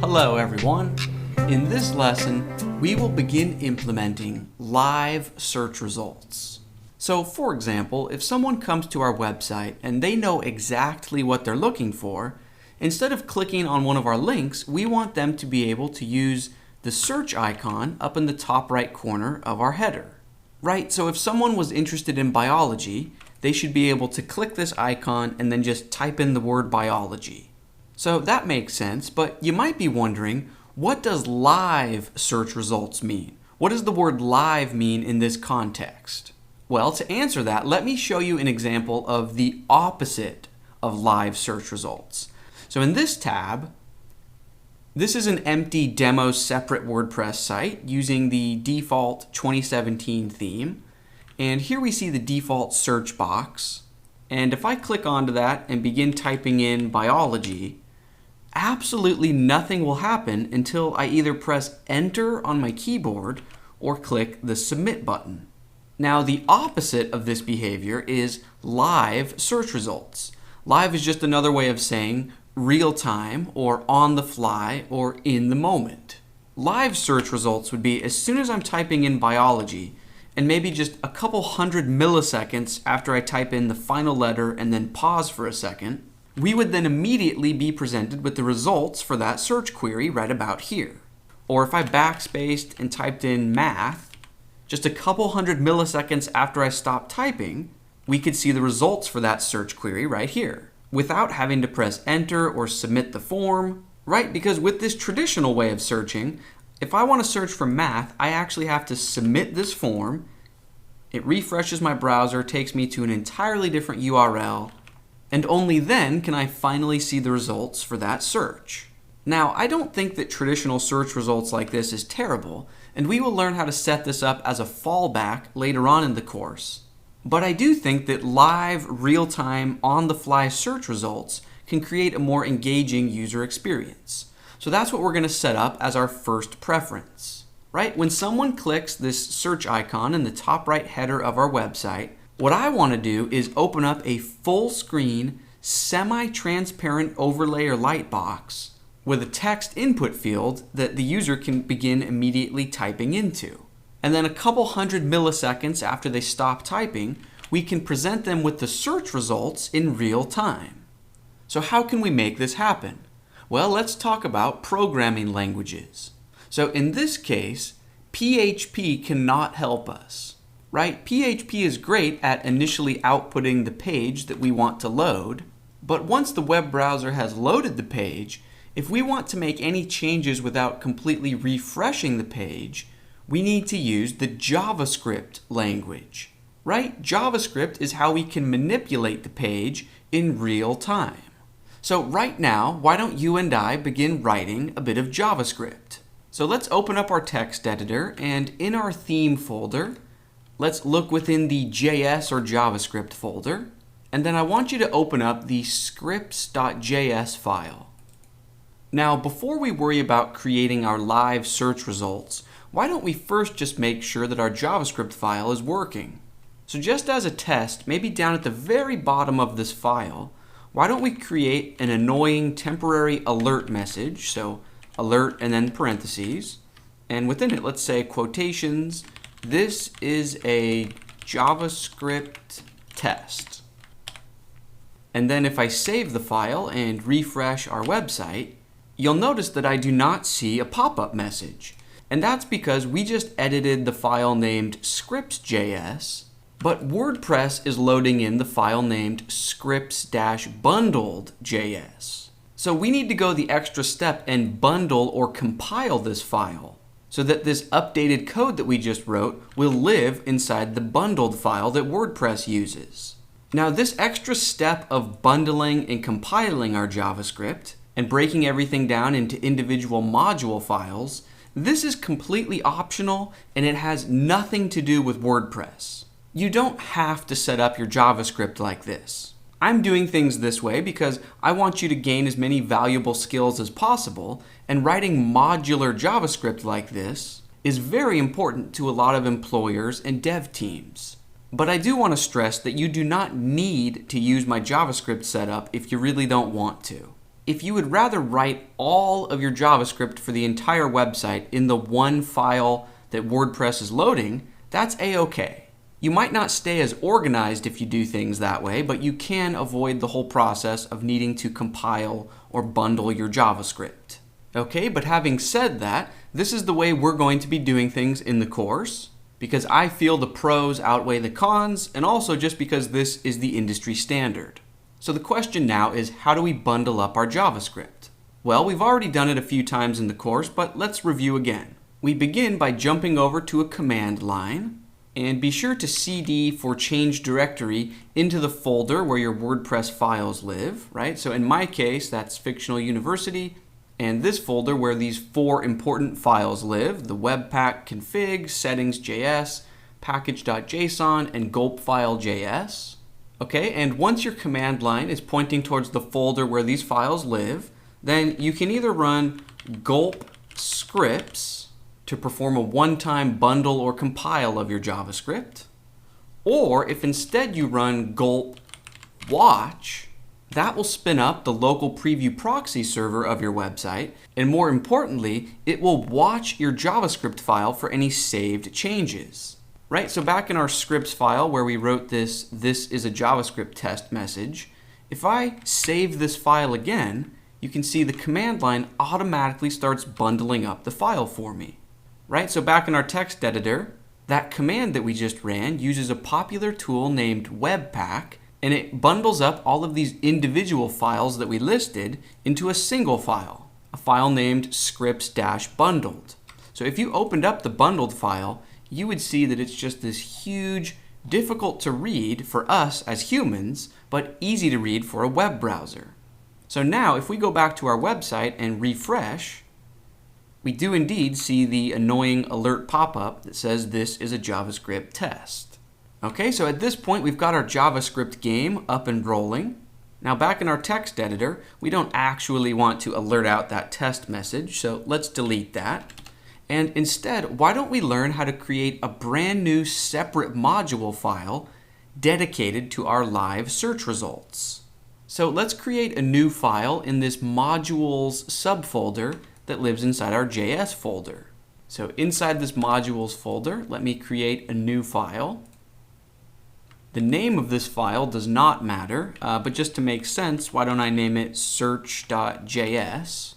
Hello everyone. In this lesson, we will begin implementing live search results. So for example, if someone comes to our website and they know exactly what they're looking for, instead of clicking on one of our links, we want them to be able to use the search icon up in the top right corner of our header. Right, so if someone was interested in biology, they should be able to click this icon and then just type in the word biology. So that makes sense, but you might be wondering, what does live search results mean? What does the word live mean in this context? Well, to answer that, let me show you an example of the opposite of live search results. So in this tab, this is an empty demo separate WordPress site using the default 2017 theme. And here we see the default search box. And if I click onto that and begin typing in biology, absolutely nothing will happen until I either press enter on my keyboard or click the submit button. Now the opposite of this behavior is live search results. Live is just another way of saying real time or on the fly or in the moment. Live search results would be as soon as I'm typing in biology and maybe just a couple hundred milliseconds after I type in the final letter and then pause for a second, we would then immediately be presented with the results for that search query right about here. Or if I backspaced and typed in math, just a couple hundred milliseconds after I stopped typing, we could see the results for that search query right here, without having to press enter or submit the form, right? Because with this traditional way of searching, if I want to search for math, I actually have to submit this form. It refreshes my browser, takes me to an entirely different URL, and only then can I finally see the results for that search. Now, I don't think that traditional search results like this is terrible, and we will learn how to set this up as a fallback later on in the course. But I do think that live, real-time, on-the-fly search results can create a more engaging user experience. So that's what we're going to set up as our first preference. Right? When someone clicks this search icon in the top right header of our website, what I want to do is open up a full screen, semi-transparent overlay or light box with a text input field that the user can begin immediately typing into. And then a couple hundred milliseconds after they stop typing, we can present them with the search results in real time. So how can we make this happen? Well, let's talk about programming languages. So in this case, PHP cannot help us. Right? PHP is great at initially outputting the page that we want to load, but once the web browser has loaded the page, if we want to make any changes without completely refreshing the page, we need to use the JavaScript language. Right? JavaScript is how we can manipulate the page in real time. So right now, why don't you and I begin writing a bit of JavaScript? So let's open up our text editor, and in our theme folder, let's look within the JS or JavaScript folder, and then I want you to open up the scripts.js file. Now, before we worry about creating our live search results, why don't we first just make sure that our JavaScript file is working? So just as a test, maybe down at the very bottom of this file, why don't we create an annoying temporary alert message, so alert and then parentheses, and within it, let's say quotations, this is a JavaScript test. And then if I save the file and refresh our website, you'll notice that I do not see a pop-up message. And that's because we just edited the file named scripts.js, but WordPress is loading in the file named scripts-bundled.js. So we need to go the extra step and bundle or compile this file, so that this updated code that we just wrote will live inside the bundled file that WordPress uses. Now this extra step of bundling and compiling our JavaScript and breaking everything down into individual module files, this is completely optional and it has nothing to do with WordPress. You don't have to set up your JavaScript like this. I'm doing things this way because I want you to gain as many valuable skills as possible, and writing modular JavaScript like this is very important to a lot of employers and dev teams. But I do want to stress that you do not need to use my JavaScript setup if you really don't want to. if you would rather write all of your JavaScript for the entire website in the one file that WordPress is loading, that's a-okay. You might not stay as organized if you do things that way, but you can avoid the whole process of needing to compile or bundle your JavaScript. Okay, but having said that, this is the way we're going to be doing things in the course, because I feel the pros outweigh the cons, and also just because this is the industry standard. So the question now is, how do we bundle up our JavaScript? Well, we've already done it a few times in the course, but let's review again. We begin by jumping over to a command line, and be sure to cd for change directory into the folder where your WordPress files live, right? So in my case, that's Fictional University, and this folder where these 4 important files live, the Webpack config, settings.js, package.json, and gulpfile.js. Okay, and once your command line is pointing towards the folder where these files live, then you can either run gulp scripts to perform a one-time bundle or compile of your JavaScript, or if instead you run gulp watch, that will spin up the local preview proxy server of your website, and more importantly, it will watch your JavaScript file for any saved changes. Right, so back in our scripts file where we wrote this is a JavaScript test message, if I save this file again, you can see the command line automatically starts bundling up the file for me. Right, so back in our text editor, that command that we just ran uses a popular tool named Webpack, and it bundles up all of these individual files that we listed into a single file, a file named scripts-bundled. So if you opened up the bundled file, you would see that it's just this huge, difficult to read for us as humans, but easy to read for a web browser. So now if we go back to our website and refresh, we do indeed see the annoying alert pop-up that says this is a JavaScript test. Okay, so at this point we've got our JavaScript game up and rolling. Now back in our text editor, we don't actually want to alert out that test message, so let's delete that. And instead, why don't we learn how to create a brand new separate module file dedicated to our live search results. So let's create a new file in this modules subfolder that lives inside our JS folder. So inside this modules folder, let me create a new file. The name of this file does not matter, but just to make sense, why don't I name it search.js?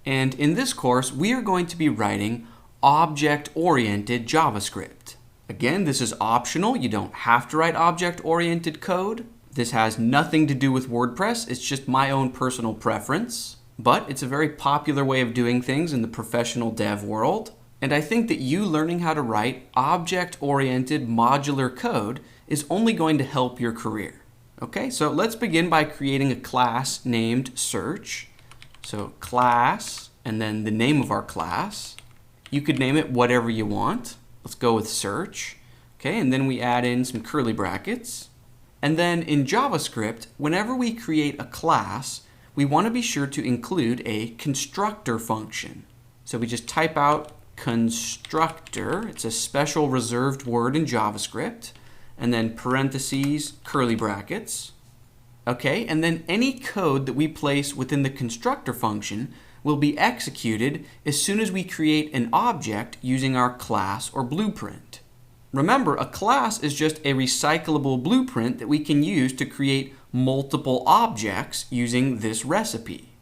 And in this course, we are going to be writing object-oriented JavaScript. Again, this is optional. You don't have to write object-oriented code. This has nothing to do with WordPress. It's just my own personal preference. But it's a very popular way of doing things in the professional dev world. And I think that you learning how to write object-oriented modular code is only going to help your career. Okay, so let's begin by creating a class named search. So class, and then the name of our class. You could name it whatever you want. Let's go with search. Okay, and then we add in some curly brackets. And then in JavaScript, whenever we create a class, we want to be sure to include a constructor function. So we just type out constructor. It's a special reserved word in JavaScript. And then parentheses, curly brackets. Okay, and then any code that we place within the constructor function will be executed as soon as we create an object using our class or blueprint. Remember, a class is just a recyclable blueprint that we can use to create multiple objects using this recipe.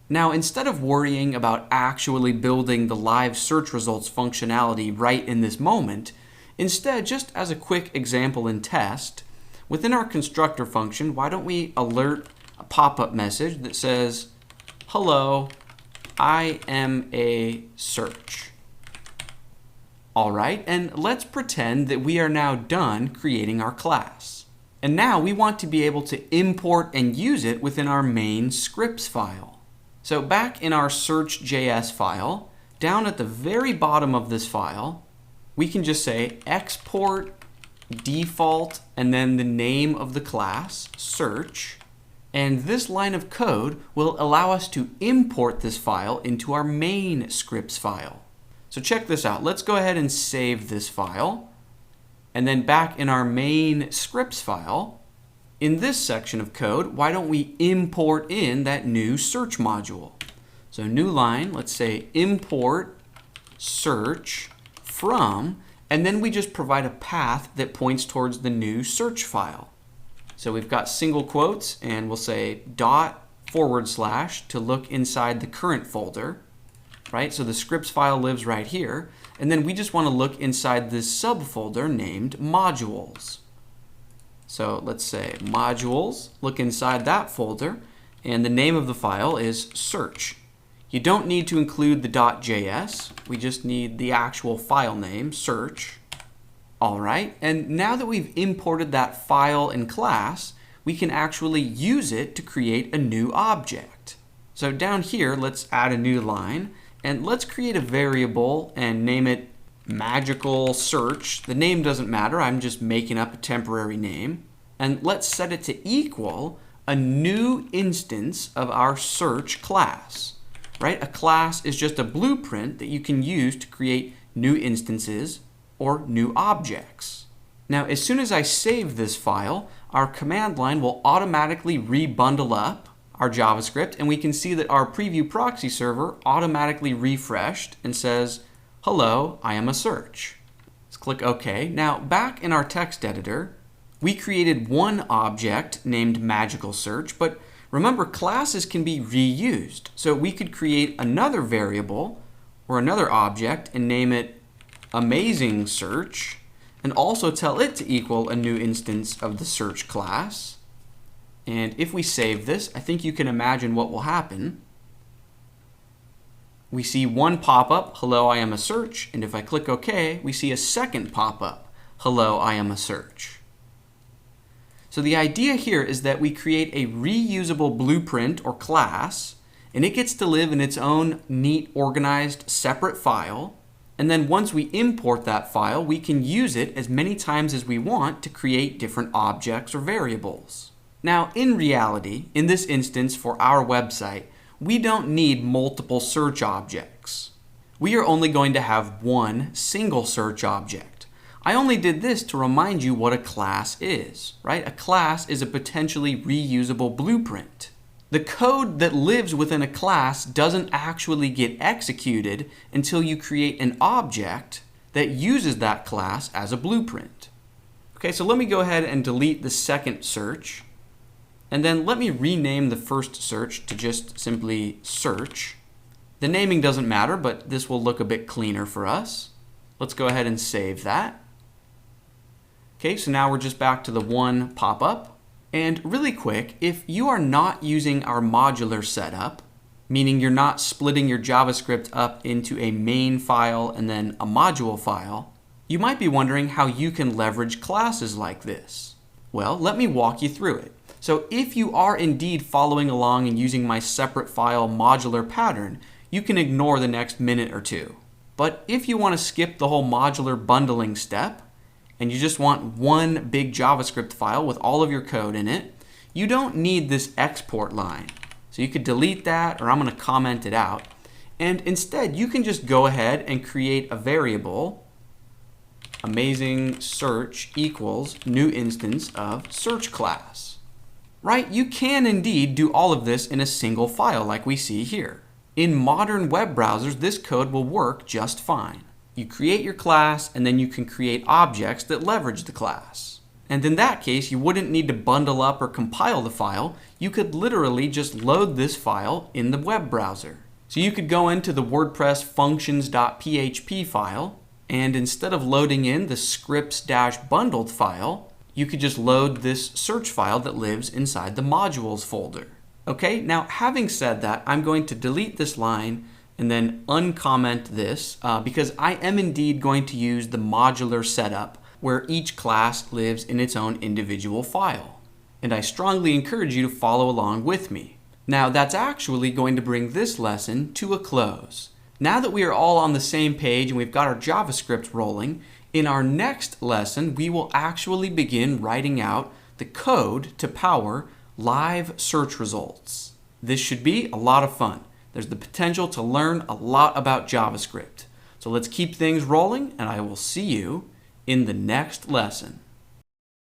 Now, instead of worrying about actually building the live search results functionality right in this moment, instead, just as a quick example and test, within our constructor function, why don't we alert a pop-up message that says, "Hello, I am a search." All right, and let's pretend that we are now done creating our class. And now we want to be able to import and use it within our main scripts file. So back in our search.js file, down at the very bottom of this file, we can just say export default and then the name of the class, search. And this line of code will allow us to import this file into our main scripts file. So check this out. Let's go ahead and save this file. And then back in our main scripts file, in this section of code, why don't we import in that new search module? So new line, let's say import search from, and then we just provide a path that points towards the new search file. So we've got single quotes, and we'll say // to look inside the current folder, right? So the scripts file lives right here. And then we just want to look inside this subfolder named modules. So let's say modules, look inside that folder, and the name of the file is search. You don't need to include the .js. We just need the actual file name, search. All right, and now that we've imported that file and class, we can actually use it to create a new object. So down here, let's add a new line, and let's create a variable and name it magical search. The name doesn't matter, I'm just making up a temporary name. And let's set it to equal a new instance of our search class, right? A class is just a blueprint that you can use to create new instances or new objects. Now, as soon as I save this file, our command line will automatically rebundle up our JavaScript, and we can see that our preview proxy server automatically refreshed and says, hello, I am a search. Let's click OK. Now, back in our text editor, we created one object named magical search, but remember, classes can be reused. So we could create another variable or another object and name it amazing search, and also tell it to equal a new instance of the search class. And if we save this, I think you can imagine what will happen. We see one pop-up, hello, I am a search, and if I click OK, we see a second pop-up, hello, I am a search. So the idea here is that we create a reusable blueprint or class, and it gets to live in its own neat, organized, separate file. And then once we import that file, we can use it as many times as we want to create different objects or variables. Now, in reality, in this instance for our website, we don't need multiple search objects. We are only going to have one single search object. I only did this to remind you what a class is, right? A class is a potentially reusable blueprint. The code that lives within a class doesn't actually get executed until you create an object that uses that class as a blueprint. Okay, so let me go ahead and delete the second search. And then let me rename the first search to just simply search. The naming doesn't matter, but this will look a bit cleaner for us. Let's go ahead and save that. Okay, so now we're just back to the one pop-up. And really quick, if you are not using our modular setup, meaning you're not splitting your JavaScript up into a main file and then a module file, you might be wondering how you can leverage classes like this. Well, let me walk you through it. So if you are indeed following along and using my separate file modular pattern, you can ignore the next minute or two. But if you want to skip the whole modular bundling step, and you just want one big JavaScript file with all of your code in it, you don't need this export line. So you could delete that, or I'm going to comment it out. And instead, you can just go ahead and create a variable, amazing search equals new instance of search class. Right? You can indeed do all of this in a single file like we see here. In modern web browsers, this code will work just fine. You create your class, and then you can create objects that leverage the class. And in that case, you wouldn't need to bundle up or compile the file. You could literally just load this file in the web browser. So you could go into the WordPress functions.php file, and instead of loading in the scripts-bundled file, you could just load this search file that lives inside the modules folder. Okay, now having said that, I'm going to delete this line and then uncomment this because I am indeed going to use the modular setup where each class lives in its own individual file. And I strongly encourage you to follow along with me. Now that's actually going to bring this lesson to a close. Now that we are all on the same page and we've got our JavaScript rolling, in our next lesson we will actually begin writing out the code to power live search results. This should be a lot of fun. There's the potential to learn a lot about JavaScript. So let's keep things rolling, and I will see you in the next lesson.